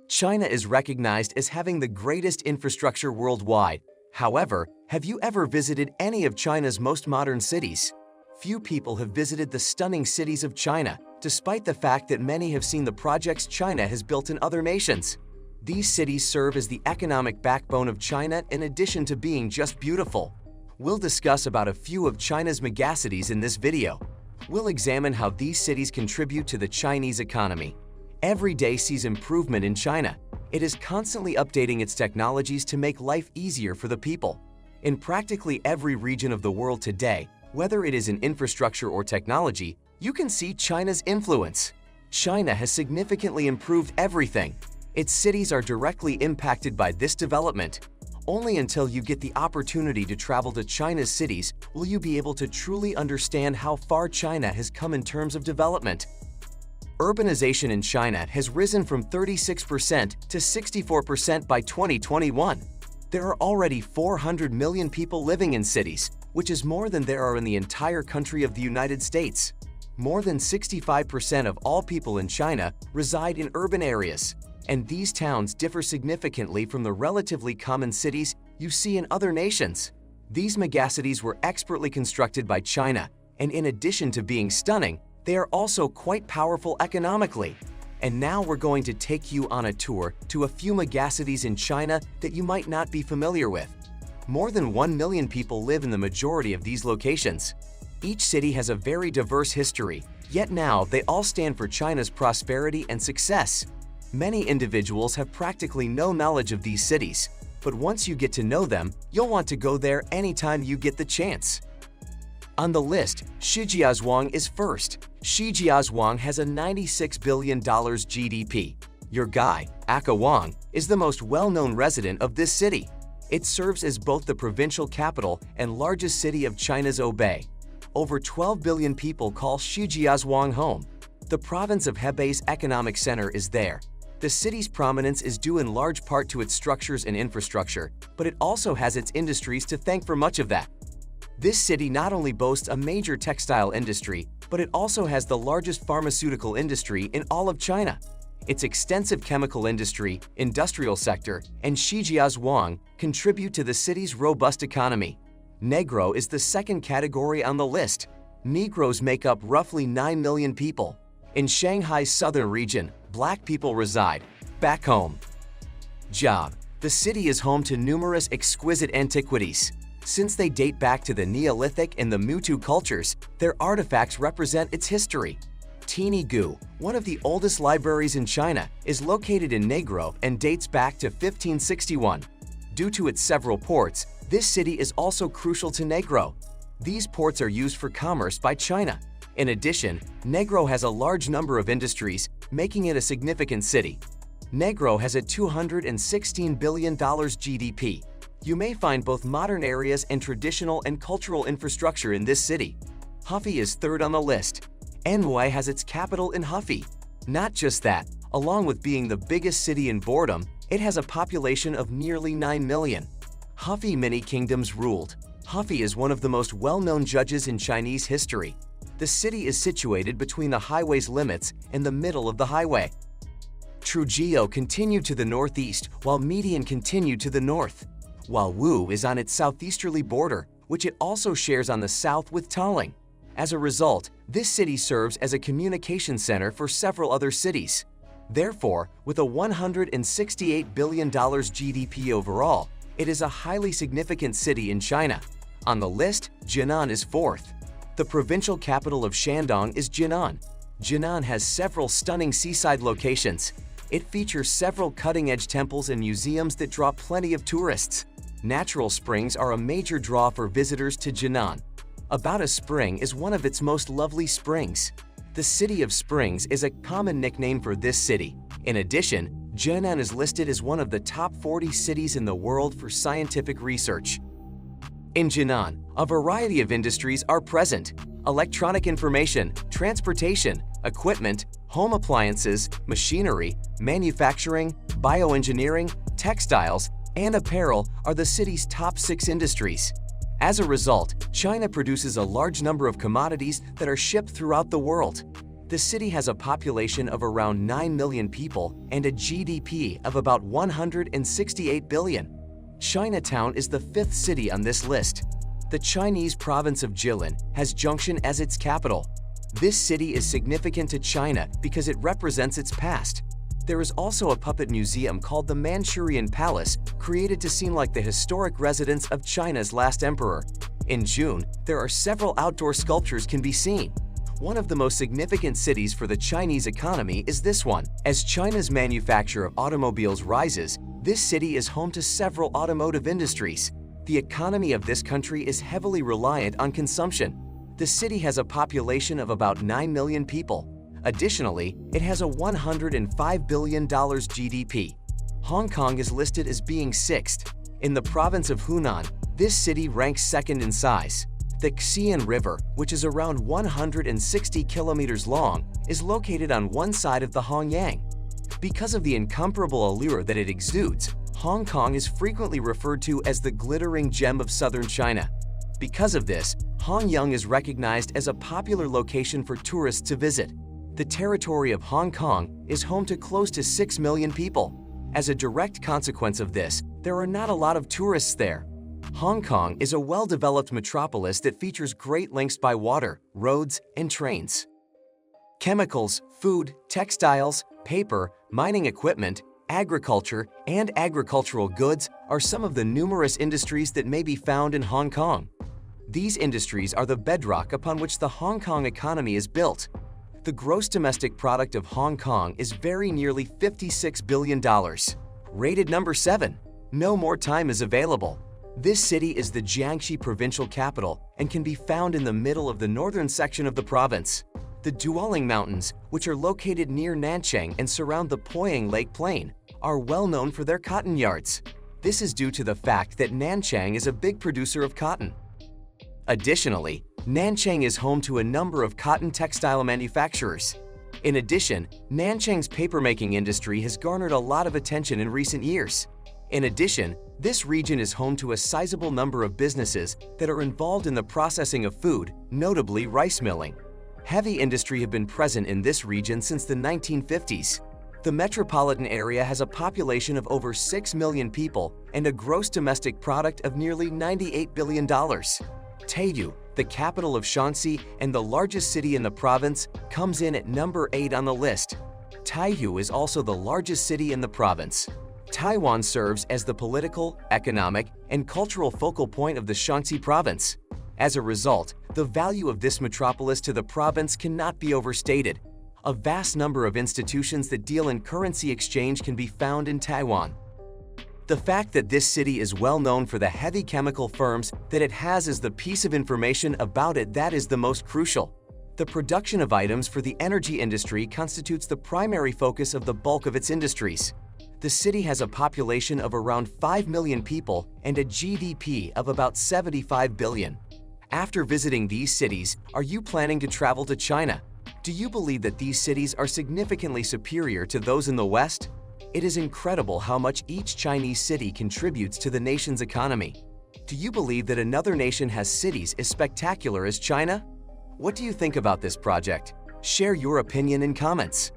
China is recognized as having the greatest infrastructure worldwide. However, have you ever visited any of China's most modern cities? Few people have visited the stunning cities of China, despite the fact that many have seen the projects China has built in other nations. These cities serve as the economic backbone of China in addition to being just beautiful. We'll discuss about a few of China's megacities in this video. We'll examine how these cities contribute to the Chinese economy. Every day sees improvement in China. It is constantly updating its technologies to make life easier for the people. In practically every region of the world today, whether it is in infrastructure or technology, you can see China's influence. China has significantly improved everything. Its cities are directly impacted by this development. Only until you get the opportunity to travel to China's cities will you be able to truly understand how far China has come in terms of development. Urbanization in China has risen from 36% to 64% by 2021. There are already 400 million people living in cities, which is more than there are in the entire country of the United States. More than 65% of all people in China reside in urban areas, and these towns differ significantly from the relatively common cities you see in other nations. These megacities were expertly constructed by China, and in addition to being stunning, they are also quite powerful economically. And now we're going to take you on a tour to a few megacities in China that you might not be familiar with. More than 1 million people live in the majority of these locations. Each city has a very diverse history, yet now they all stand for China's prosperity and success. Many individuals have practically no knowledge of these cities, but once you get to know them, you'll want to go there anytime you get the chance. On the list, Shijiazhuang is first. Shijiazhuang has a $96 billion GDP. Your guy, Aka Wang, is the most well-known resident of this city. It serves as both the provincial capital and largest city of China's Hebei. Over 12 billion people call Shijiazhuang home. The province of Hebei's economic center is there. The city's prominence is due in large part to its structures and infrastructure, but it also has its industries to thank for much of that. This city not only boasts a major textile industry, but it also has the largest pharmaceutical industry in all of China. Its extensive chemical industry, industrial sector, and Shijiazhuang contribute to the city's robust economy. Negro is the second category on the list. Negroes make up roughly 9 million people. In Shanghai's southern region, black people reside. Back home. Job. The city is home to numerous exquisite antiquities. Since they date back to the Neolithic and the Mutu cultures, their artifacts represent its history. Tinigu, one of the oldest libraries in China, is located in Negro and dates back to 1561. Due to its several ports, this city is also crucial to Negro. These ports are used for commerce by China. In addition, Negro has a large number of industries, making it a significant city. Negro has a $216 billion GDP. You may find both modern areas and traditional and cultural infrastructure in this city. Hefei is third on the list. Anhui has its capital in Hefei. Not just that, along with being the biggest city in boredom, it has a population of nearly 9 million. Hefei mini-kingdoms ruled. Hefei is one of the most well-known judges in Chinese history. The city is situated between the highway's limits and the middle of the highway. Trujillo continued to the northeast, while Median continued to the north. While Wu is on its southeasterly border, which it also shares on the south with Tallinn. As a result, this city serves as a communication center for several other cities. Therefore, with a $168 billion GDP overall, it is a highly significant city in China. On the list, Jinan is fourth. The provincial capital of Shandong is Jinan. Jinan has several stunning seaside locations. It features several cutting-edge temples and museums that draw plenty of tourists. Natural springs are a major draw for visitors to Jinan. About a Spring is one of its most lovely springs. The City of Springs is a common nickname for this city. In addition, Jinan is listed as one of the top 40 cities in the world for scientific research. In Jinan, a variety of industries are present: electronic information, transportation, equipment, home appliances, machinery, manufacturing, bioengineering, textiles, and apparel are the city's top 6 industries. As a result, China produces a large number of commodities that are shipped throughout the world. The city has a population of around 9 million people and a GDP of about 168 billion. Chinatown is the fifth city on this list. The Chinese province of Jinan has Junction as its capital. This city is significant to China because it represents its past. There is also a puppet museum called the Manchurian Palace, created to seem like the historic residence of China's last emperor. In June, there are several outdoor sculptures can be seen. One of the most significant cities for the Chinese economy is this one. As China's manufacture of automobiles rises, this city is home to several automotive industries. The economy of this country is heavily reliant on consumption. The city has a population of about 9 million people. Additionally, it has a $105 billion GDP. Hong Kong is listed as being sixth. In the province of Hunan, this city ranks second in size. The Xian River, which is around 160 kilometers long, is located on one side of the Hongyang. Because of the incomparable allure that it exudes, Hong Kong is frequently referred to as the glittering gem of southern China. Because of this, Hongyang is recognized as a popular location for tourists to visit. The territory of Hong Kong is home to close to 6 million people. As a direct consequence of this, there are not a lot of tourists there. Hong Kong is a well-developed metropolis that features great links by water, roads, and trains. Chemicals, food, textiles, paper, mining equipment, agriculture, and agricultural goods are some of the numerous industries that may be found in Hong Kong. These industries are the bedrock upon which the Hong Kong economy is built. The gross domestic product of Hong Kong is very nearly $56 billion. Rated number 7. No more time is available. This city is the Jiangxi provincial capital and can be found in the middle of the northern section of the province. The Duoling Mountains, which are located near Nanchang and surround the Poyang Lake Plain, are well known for their cotton yards. This is due to the fact that Nanchang is a big producer of cotton. Additionally, Nanchang is home to a number of cotton textile manufacturers. In addition, Nanchang's papermaking industry has garnered a lot of attention in recent years. In addition, this region is home to a sizable number of businesses that are involved in the processing of food, notably rice milling. Heavy industry have been present in this region since the 1950s. The metropolitan area has a population of over 6 million people and a gross domestic product of nearly $98 billion. Taipei, the capital of Shaanxi and the largest city in the province, comes in at number 8 on the list. Taipei is also the largest city in the province. Taiwan serves as the political, economic, and cultural focal point of the Shaanxi province. As a result, the value of this metropolis to the province cannot be overstated. A vast number of institutions that deal in currency exchange can be found in Taiwan. The fact that this city is well known for the heavy chemical firms that it has is the piece of information about it that is the most crucial. The production of items for the energy industry constitutes the primary focus of the bulk of its industries. The city has a population of around 5 million people and a GDP of about 75 billion. After visiting these cities, are you planning to travel to China? Do you believe that these cities are significantly superior to those in the West? It is incredible how much each Chinese city contributes to the nation's economy. Do you believe that another nation has cities as spectacular as China? What do you think about this project? Share your opinion in comments.